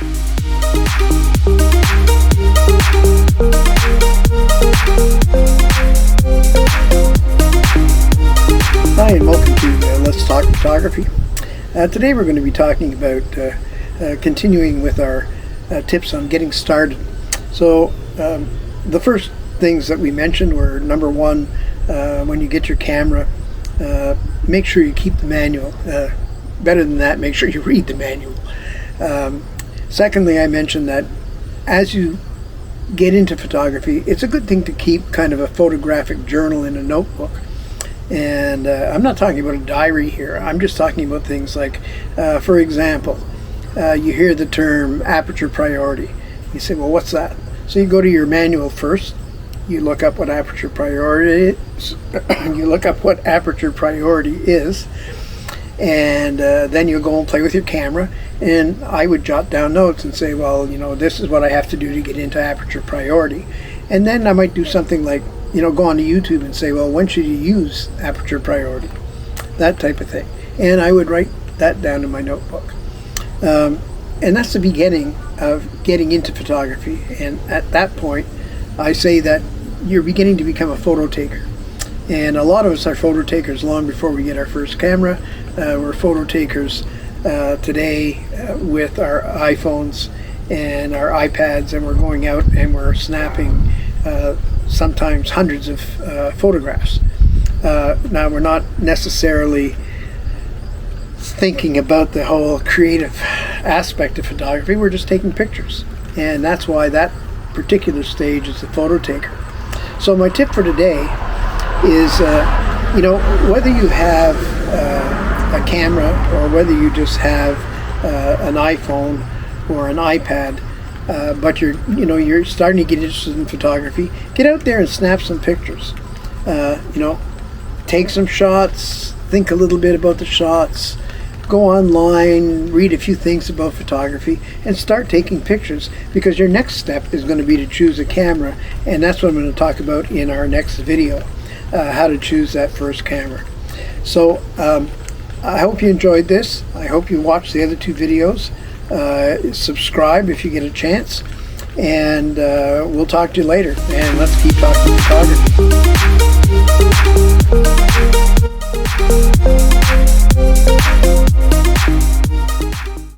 Hi and welcome to Let's Talk Photography. Today we're going to be talking about continuing with our tips on getting started. So the first things that we mentioned were, number one, when you get your camera, make sure you keep the manual. Better than that, make sure you read the manual. Secondly, I mentioned that as you get into photography, it's a good thing to keep kind of a photographic journal in a notebook. And I'm not talking about a diary here. I'm just talking about things like, for example, you hear the term aperture priority. You say, well, what's that? So you go to your manual first. You look up what aperture priority is. You look up what aperture priority is. And then you go and play with your camera. And I would jot down notes and say, well, this is what I have to do to get into aperture priority. And then I might do something like, go on to YouTube and say, well, when should you use aperture priority? That type of thing. And I would write that down in my notebook. And that's the beginning of getting into photography. And at that point, I say that you're beginning to become a photo taker. And a lot of us are photo takers long before we get our first camera. We're photo takers today with our iPhones and our iPads, and we're going out and we're snapping sometimes hundreds of photographs. Now, we're not necessarily thinking about the whole creative aspect of photography. We're just taking pictures, and that's why that particular stage is the photo taker. So my tip for today is, whether you have a camera or whether you just have an iPhone or an iPad, but you're starting to get interested in photography, get out there and snap some pictures. Take some shots, think a little bit about the shots, go online, read a few things about photography, and start taking pictures, because your next step is going to be to choose a camera, and that's what I'm going to talk about in our next video, how to choose that first camera. So I hope you enjoyed this. I hope you watched the other two videos. Subscribe if you get a chance, and we'll talk to you later, and let's keep talking photography.